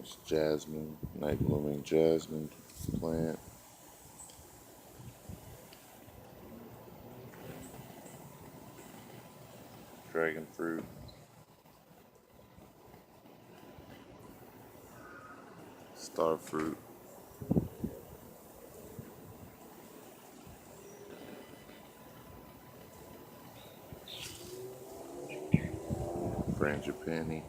It's jasmine, night blooming jasmine plant. Dragon fruit. Star fruit. Frangipani.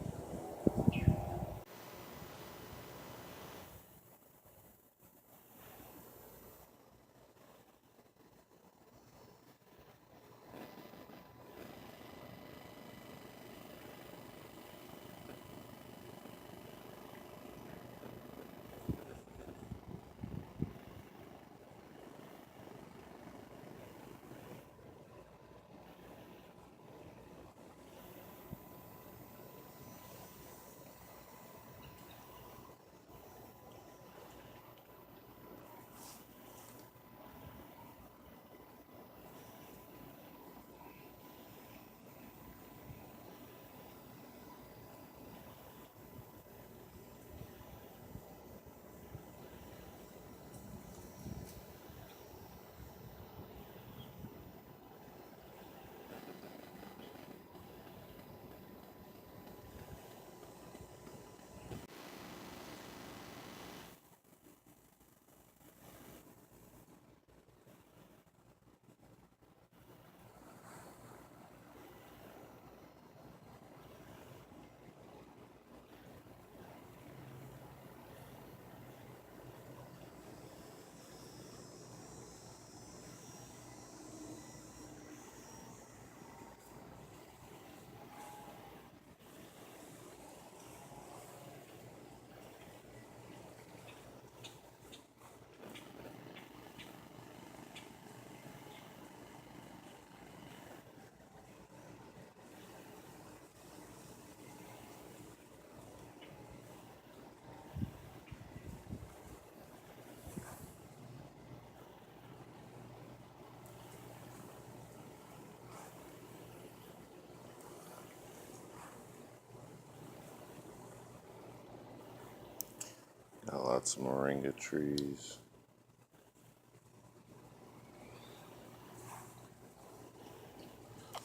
Got lots of moringa trees.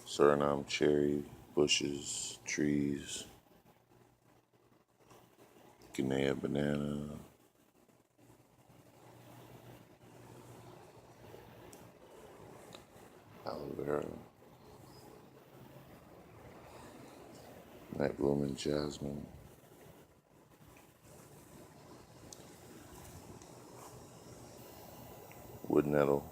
Suriname cherry bushes, trees. Guinea banana. Aloe vera. Night blooming jasmine. Wood nettle.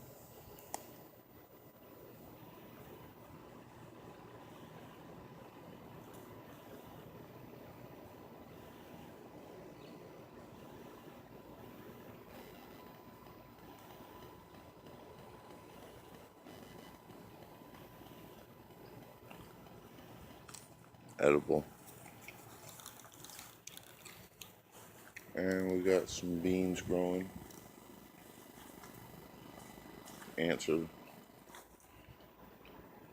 Edible. And we got some beans growing. Ants are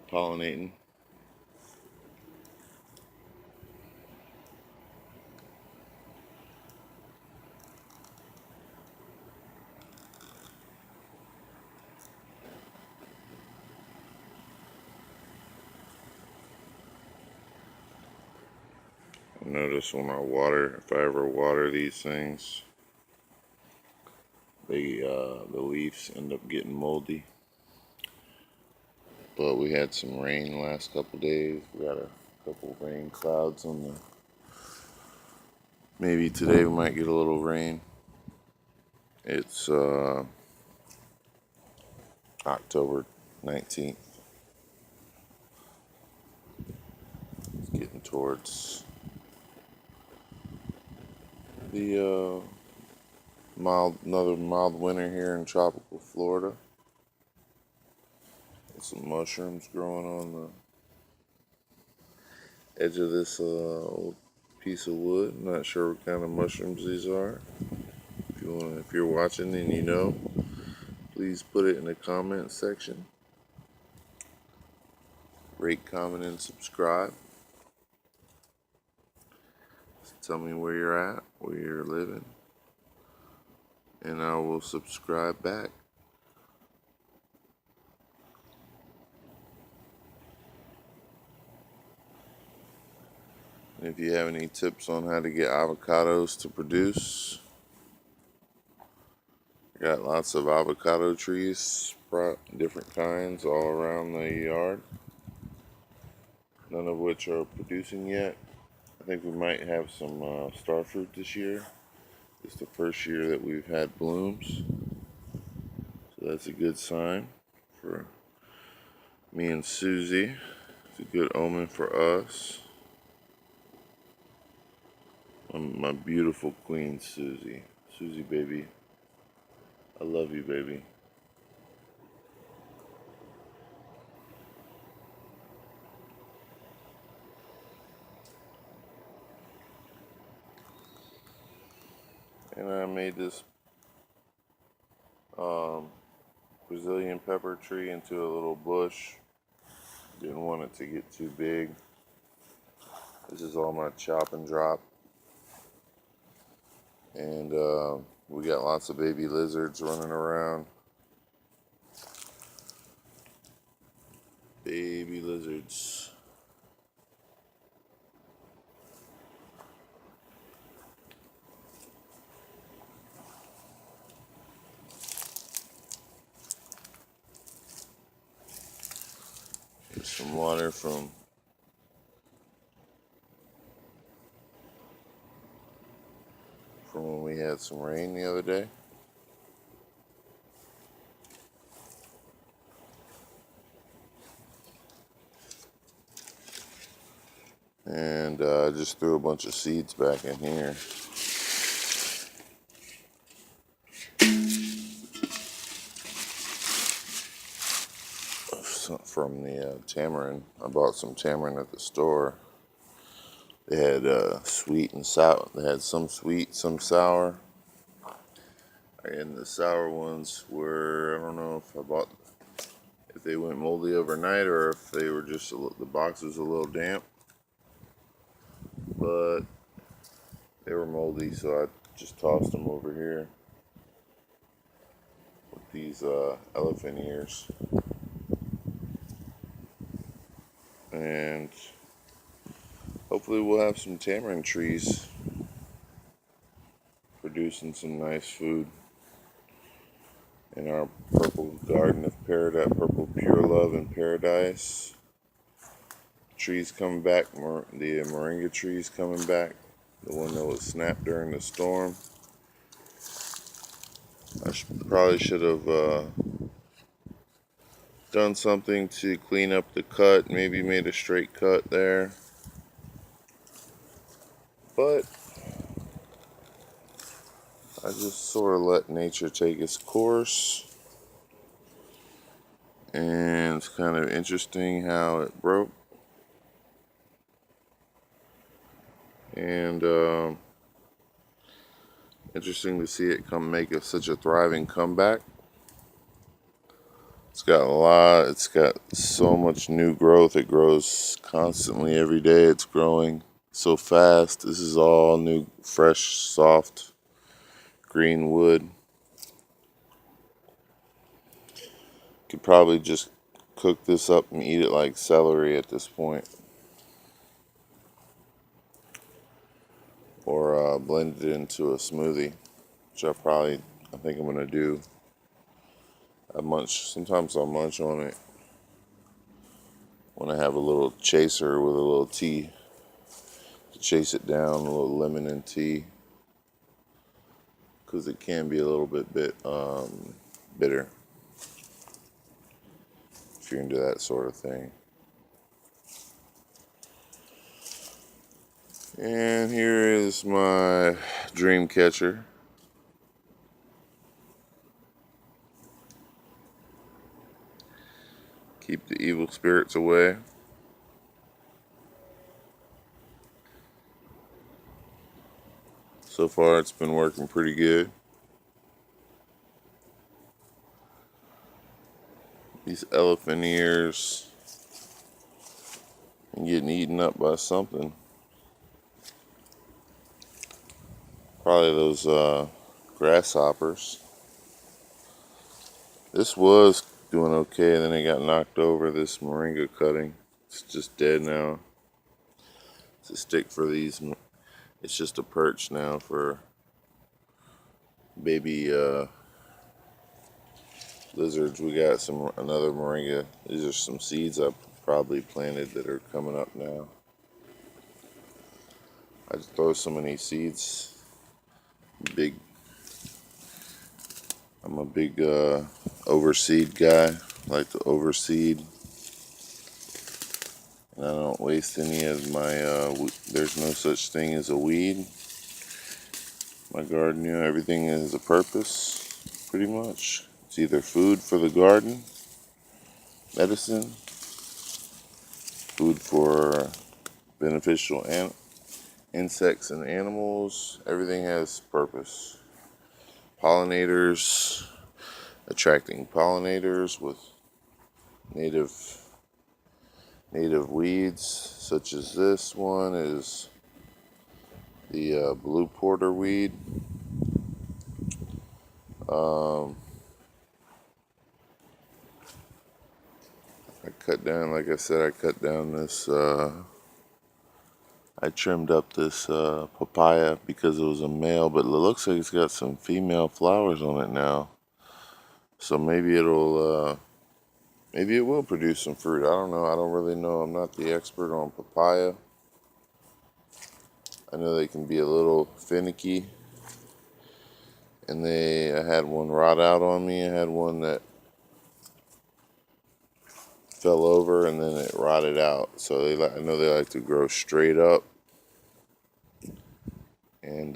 pollinating. Notice when I water, if I ever water these things, the leaves end up getting moldy. But we had some rain the last couple days. We got a couple rain clouds on the. Maybe today we might get a little rain. It's October 19th. It's getting towards the another mild winter here in tropical Florida. Some mushrooms growing on the edge of this old piece of wood. I'm not sure what kind of mushrooms these are. If you're watching and you know, please put it in the comment section. Rate, comment, and subscribe. tell me where you're at, where you're living, and I will subscribe back. And if you have any tips on how to get avocados to produce, I got lots of avocado trees, different kinds all around the yard, none of which are producing yet. I think we might have some star fruit this year. It's the first year that we've had blooms, so that's a good sign for me and Susie. It's a good omen for us. My beautiful queen, Susie. Susie, baby. I love you, baby. And I made this Brazilian pepper tree into a little bush. Didn't want it to get too big. This is all my chop and drop. And we got lots of baby lizards running around. Baby lizards. Here's some water from when we had some rain the other day. And I just threw a bunch of seeds back in here. From the tamarind. I bought some tamarind at the store. They had sweet and sour. They had some sweet, some sour. And the sour ones were, I don't know if they went moldy overnight or if they were just, the box was a little damp. But they were moldy, so I just tossed them over here with these elephant ears. And hopefully we'll have some tamarind trees producing some nice food in our purple garden of paradise, purple pure love and paradise. Trees coming back, the moringa trees coming back, the one that was snapped during the storm. I probably should have done something to clean up the cut, maybe made a straight cut there. But I just sort of let nature take its course. And it's kind of interesting how it broke. And interesting to see it make such a thriving comeback. It's got so much new growth. It grows constantly every day. It's growing so fast. This is all new, fresh, soft, green wood. Could probably just cook this up and eat it like celery at this point. Or blend it into a smoothie, which I think I'm going to do. Sometimes I'll munch on it when I have a little chaser with a little tea to chase it down, a little lemon and tea, because it can be a little bit bitter if you're into that sort of thing. And here is my dream catcher. Keep the evil spirits away. So far it's been working pretty good. These elephant ears are getting eaten up by something. Probably those grasshoppers. This was doing okay, and then it got knocked over. This moringa cutting, it's just dead now. It's a stick for these. It's just a perch now for baby lizards. We got another moringa. These are some seeds I probably planted that are coming up now. I just throw so many seeds. I'm a big overseed guy. I like to overseed, and I don't waste any of my. There's no such thing as a weed. My garden, everything has a purpose, pretty much. It's either food for the garden, medicine, food for beneficial insects and animals. Everything has purpose. Pollinators, attracting pollinators with native weeds, such as this one is the blue porter weed. I cut down, like I said, I cut down this. I trimmed up this papaya because it was a male, but it looks like it's got some female flowers on it now. So maybe maybe it will produce some fruit. I don't know. I don't really know. I'm not the expert on papaya. I know they can be a little finicky. And I had one rot out on me. I had one that fell over and then it rotted out. So I know they like to grow straight up. And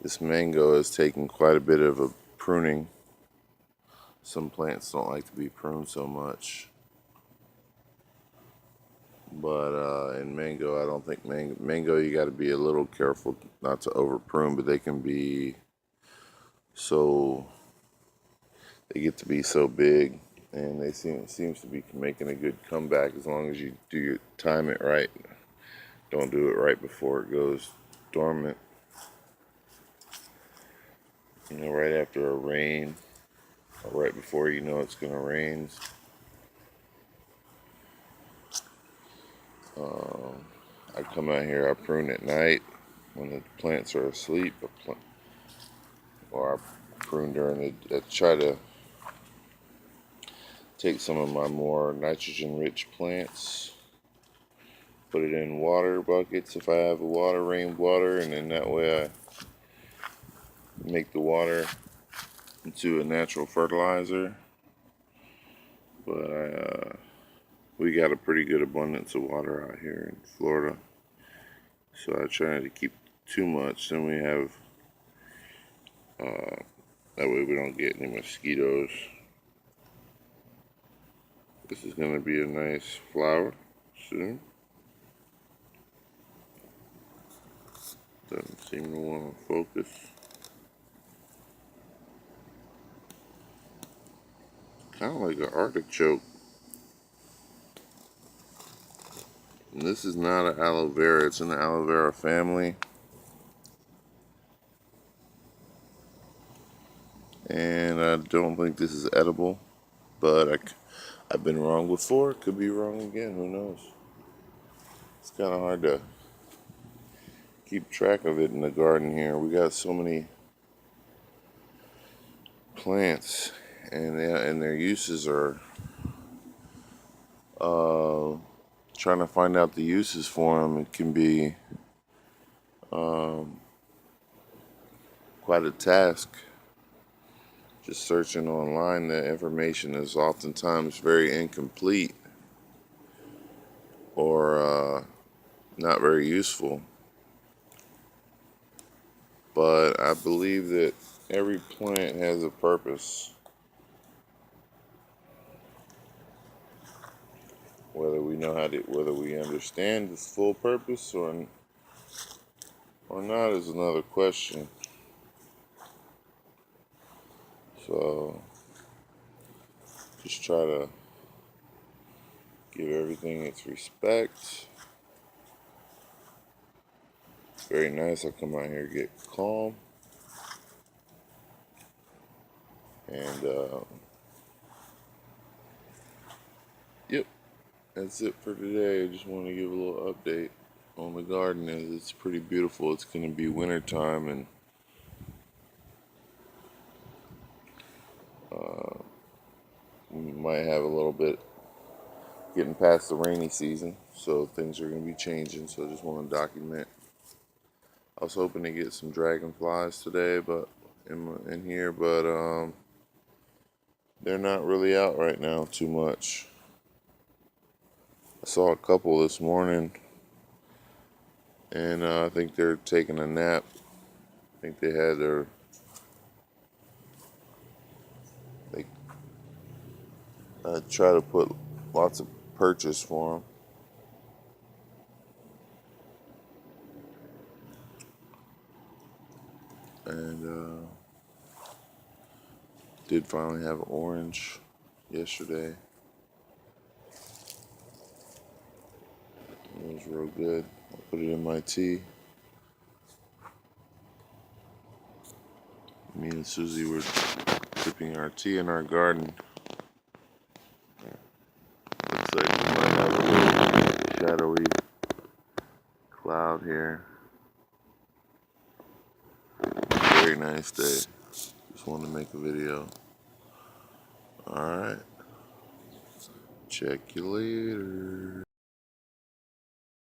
this mango is taking quite a bit of a pruning. Some plants don't like to be pruned so much. But in mango, I don't think mango you got to be a little careful not to over prune, but they can be they get to be so big, and they seems to be making a good comeback as long as you time it right. Don't do it right before it goes dormant. Right after a rain, or right before you know it's gonna rain. I come out here, I prune at night when the plants are asleep, or I prune during I try to take some of my more nitrogen-rich plants, put it in water buckets if I have a rainwater, and then that way I make the water into a natural fertilizer. But we got a pretty good abundance of water out here in Florida, so I try not to keep too much. Then we have that way we don't get any mosquitoes. This is going to be a nice flower soon. Doesn't seem to want to focus. Kind of like an artichoke. And this is not an aloe vera. It's in the aloe vera family. And I don't think this is edible. But I've been wrong before. Could be wrong again. Who knows? It's kind of hard to keep track of it in the garden here. We got so many plants, and their uses are trying to find out the uses for them. It can be quite a task. Just searching online, the information is oftentimes very incomplete or not very useful. But I believe that every plant has a purpose. Whether we understand its full purpose or not is another question. So just try to give everything its respect. Very nice. I come out here, get calm, and yep, that's it for today. I just want to give a little update on the garden. It's pretty beautiful. It's going to be winter time, and we might have a little bit getting past the rainy season, so things are going to be changing. So I just want to document. I was hoping to get some dragonflies today, but in here, but they're not really out right now too much. I saw a couple this morning, and I think they're taking a nap. I think they had they try to put lots of purchase for them, and did finally have orange yesterday. It was real good. I put it in my tea. Me and Susie were sipping our tea in our garden. Looks like we might have a little shadowy cloud here. Very nice day. Just wanted to make a video. Alright. Check you later.